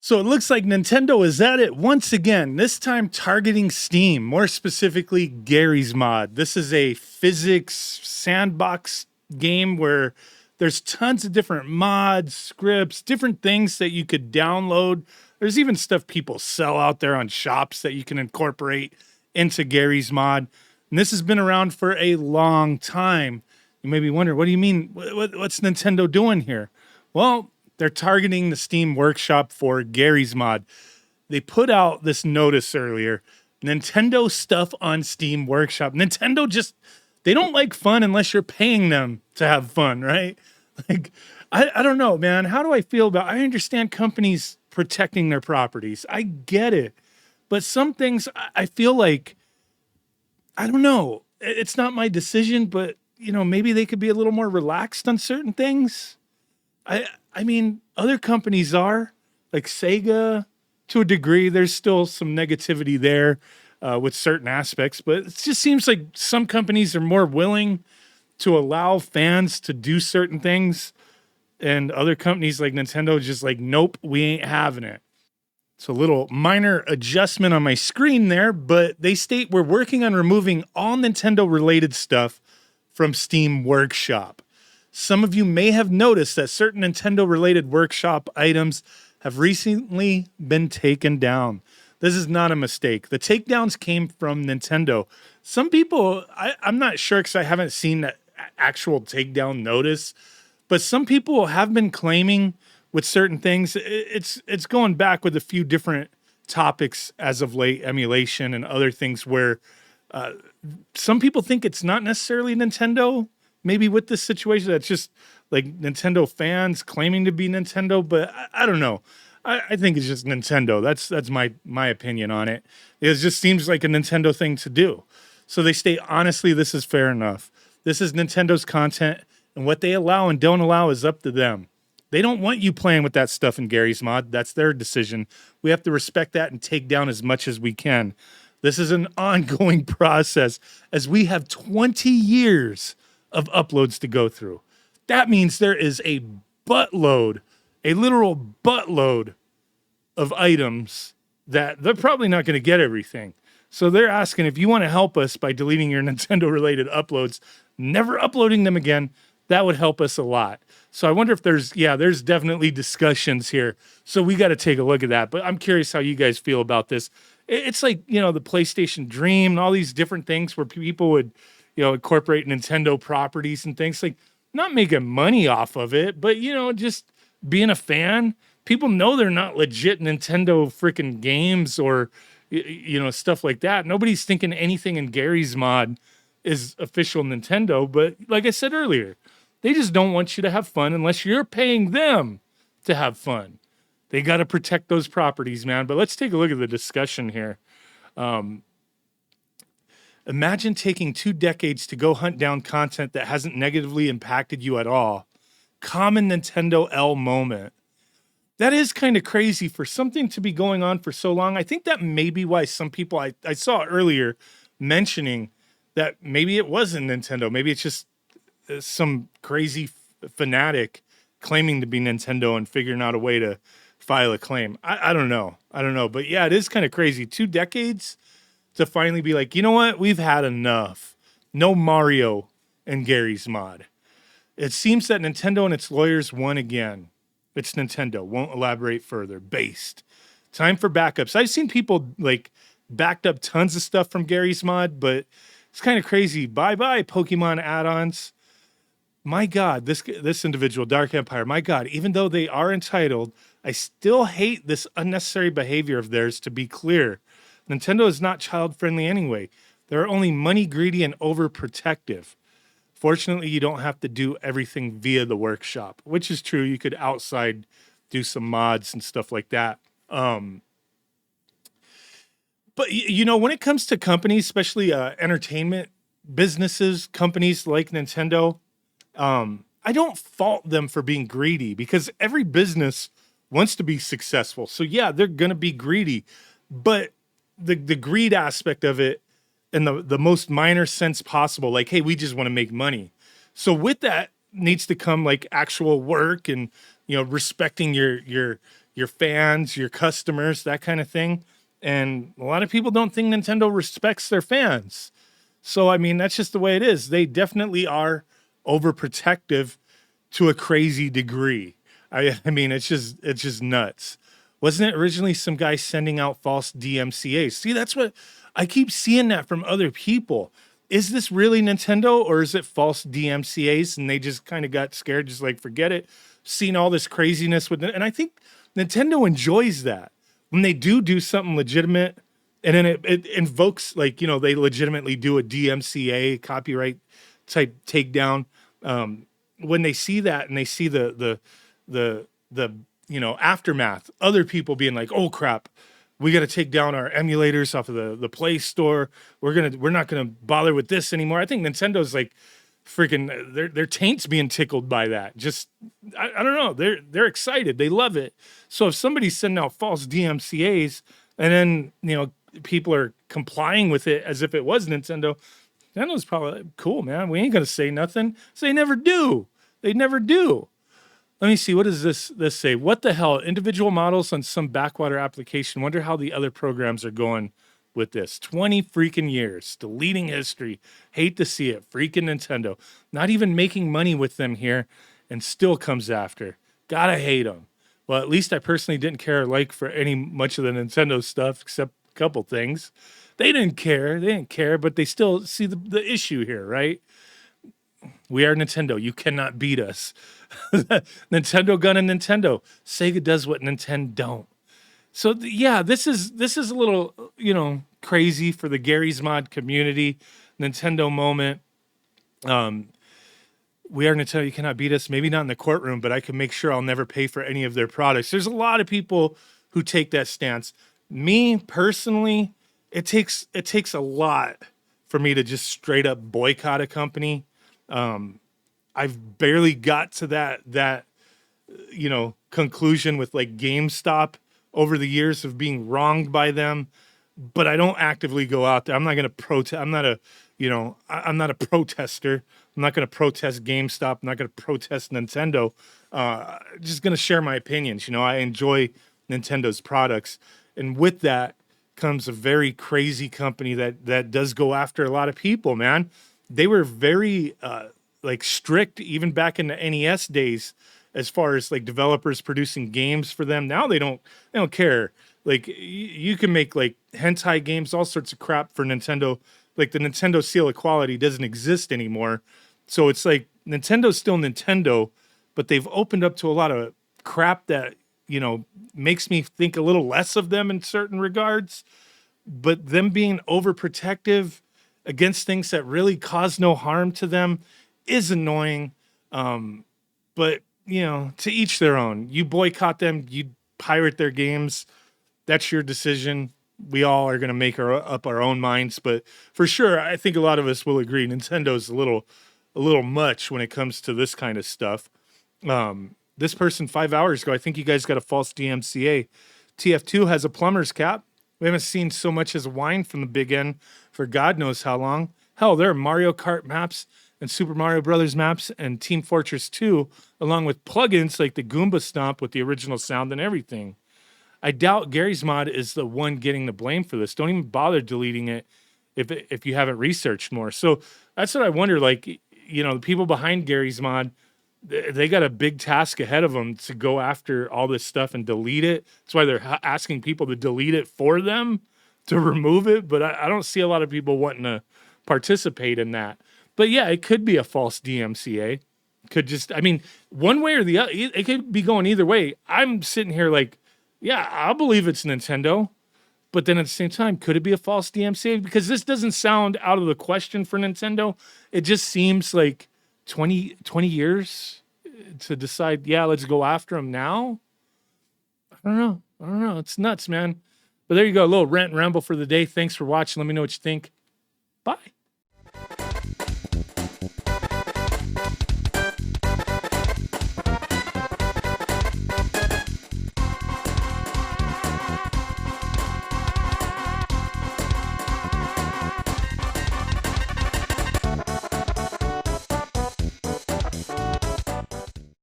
So it looks like Nintendo is at it once again, this time targeting Steam, more specifically Garry's Mod. This is a physics sandbox game where there's tons of different mods, scripts, different things that you could download. There's even stuff people sell out there on shops that you can incorporate into Garry's Mod. And this has been around for a long time. You may be wondering, what do you mean? What's Nintendo doing here? Well, they're targeting the Steam Workshop for Garry's Mod. They put out this notice earlier, Nintendo stuff on Steam Workshop. Nintendo they don't like fun unless you're paying them to have fun, right? Like, I don't know, man. How do I feel about, I understand companies protecting their properties. I get it. But some things I feel like, I don't know. It's not my decision, but maybe they could be a little more relaxed on certain things. I mean, other companies are, like Sega, to a degree. There's still some negativity there with certain aspects, but it just seems like some companies are more willing to allow fans to do certain things, and other companies like Nintendo just like, nope, we ain't having it. It's a little minor adjustment on my screen there, but they state we're working on removing all Nintendo-related stuff from Steam Workshop. Some of you may have noticed that certain Nintendo-related workshop items have recently been taken down. This is not a mistake. The takedowns came from Nintendo. Some people, I'm not sure because I haven't seen that actual takedown notice, but some people have been claiming with certain things. It's going back with a few different topics as of late, emulation and other things where some people think it's not necessarily Nintendo. Maybe with this situation, that's just like Nintendo fans claiming to be Nintendo, but I don't know. I think it's just Nintendo. That's my opinion on it. It just seems like a Nintendo thing to do. So they state, honestly, this is fair enough. This is Nintendo's content, and what they allow and don't allow is up to them. They don't want you playing with that stuff in Garry's Mod. That's their decision. We have to respect that and take down as much as we can. This is an ongoing process as we have 20 years of uploads to go through. That means there is a buttload, a literal buttload of items that they're probably not going to get everything. So they're asking if you want to help us by deleting your Nintendo related uploads, never uploading them again, that would help us a lot. So I wonder if there's definitely discussions here. So we got to take a look at that. But I'm curious how you guys feel about this. It's like, the PlayStation Dream and all these different things where people would incorporate Nintendo properties and things, like not making money off of it, but just being a fan. People know they're not legit Nintendo freaking games or stuff like that. Nobody's thinking anything in Garry's Mod is official Nintendo, but like I said earlier, they just don't want you to have fun unless you're paying them to have fun. They got to protect those properties, man. But let's take a look at the discussion here. Imagine taking 2 decades to go hunt down content that hasn't negatively impacted you at all. Common Nintendo L moment. That is kind of crazy for something to be going on for so long. I think that may be why some people I saw earlier mentioning that maybe it wasn't Nintendo. Maybe it's just some crazy fanatic claiming to be Nintendo and figuring out a way to file a claim. I don't know. But yeah, it is kind of crazy. 2 decades to finally be like, you know what? We've had enough. No Mario in Garry's Mod. It seems that Nintendo and its lawyers won again. It's Nintendo. Won't elaborate further. Based. Time for backups. I've seen people like backed up tons of stuff from Garry's Mod, but it's kind of crazy. Bye-bye, Pokemon add-ons. My God, this individual, Dark Empire, my God, even though they are entitled, I still hate this unnecessary behavior of theirs, to be clear. Nintendo is not child-friendly anyway. They're only money-greedy and overprotective. Fortunately, you don't have to do everything via the workshop, which is true. You could outside do some mods and stuff like that. But, when it comes to companies, especially entertainment businesses, companies like Nintendo, I don't fault them for being greedy because every business wants to be successful. So, yeah, they're going to be greedy. But the greed aspect of it in the most minor sense possible, like, hey, we just want to make money. So with that needs to come like actual work and, respecting your your fans, your customers, that kind of thing. And a lot of people don't think Nintendo respects their fans. So, I mean, that's just the way it is. They definitely are overprotective to a crazy degree. I mean, it's just nuts. Wasn't it originally some guy sending out false DMCAs? See, that's what I keep seeing that from other people. Is this really Nintendo or is it false DMCAs? And they just kind of got scared, just like forget it. Seen all this craziness with it, and I think Nintendo enjoys that when they do something legitimate, and then it invokes, like, you know, they legitimately do a DMCA copyright type takedown. When they see that and they see the you know, aftermath, other people being like, oh crap, we got to take down our emulators off of the Play Store. We're not gonna bother with this anymore. I think Nintendo's like freaking their taint's being tickled by that. Just I don't know. They're excited. They love it. So if somebody's sending out false DMCAs and then, you know, people are complying with it as if it was Nintendo, Nintendo's probably like, cool, man. We ain't gonna say nothing. So they never do. They never do. Let me see. What does this say? What the hell? Individual models on some backwater application. Wonder how the other programs are going with this. 20 freaking years. Deleting history. Hate to see it. Freaking Nintendo. Not even making money with them here and still comes after. Gotta hate them. Well, at least I personally didn't care like for any much of the Nintendo stuff except a couple things. They didn't care. They didn't care, but they still see the issue here, right? We are Nintendo. You cannot beat us. Nintendo gonna Nintendo. Sega does what Nintendo don't. So yeah, this is a little, you know, crazy for the Garry's Mod community. Nintendo moment. We are Nintendo. You cannot beat us. Maybe not in the courtroom, but I can make sure I'll never pay for any of their products. There's a lot of people who take that stance. Me personally, it takes a lot for me to just straight up boycott a company. I've barely got to that you know, conclusion with like GameStop over the years of being wronged by them, but I don't actively go out there. I'm not going to protest. I'm not a, you know, I'm not a protester. I'm not going to protest GameStop. I'm not going to protest Nintendo. Just going to share my opinions. You know, I enjoy Nintendo's products, and with that comes a very crazy company that does go after a lot of people. Man, they were very like strict even back in the NES days as far as like developers producing games for them. Now they don't care. Like you can make like hentai games, all sorts of crap for Nintendo. Like the Nintendo seal of quality doesn't exist anymore. So it's like Nintendo's still Nintendo, but they've opened up to a lot of crap that, you know, makes me think a little less of them in certain regards. But them being overprotective against things that really cause no harm to them is annoying. But, you know, to each their own. You boycott them, you pirate their games. That's your decision. We all are going to make up our own minds. But for sure, I think a lot of us will agree Nintendo's a little much when it comes to this kind of stuff. This person 5 hours ago, I think you guys got a false DMCA. TF2 has a plumber's cap. We haven't seen so much as a whine from the big end for God knows how long. Hell, there are Mario Kart maps and Super Mario Brothers maps and Team Fortress 2, along with plugins like the Goomba Stomp with the original sound and everything. I doubt Garry's Mod is the one getting the blame for this. Don't even bother deleting it if you haven't researched more. So that's what I wonder. Like, you know, the people behind Garry's Mod, they got a big task ahead of them to go after all this stuff and delete it. That's why they're asking people to delete it for them, to remove it. But I don't see a lot of people wanting to participate in that. But yeah, it could be a false DMCA. Could just, I mean, one way or the other, it could be going either way. I'm sitting here like, yeah, I'll believe it's Nintendo. But then at the same time, could it be a false DMCA? Because this doesn't sound out of the question for Nintendo. It just seems like 20 years to decide, yeah, let's go after them now. I don't know. It's nuts, man. But there you go. A little rant and ramble for the day. Thanks for watching. Let me know what you think. Bye.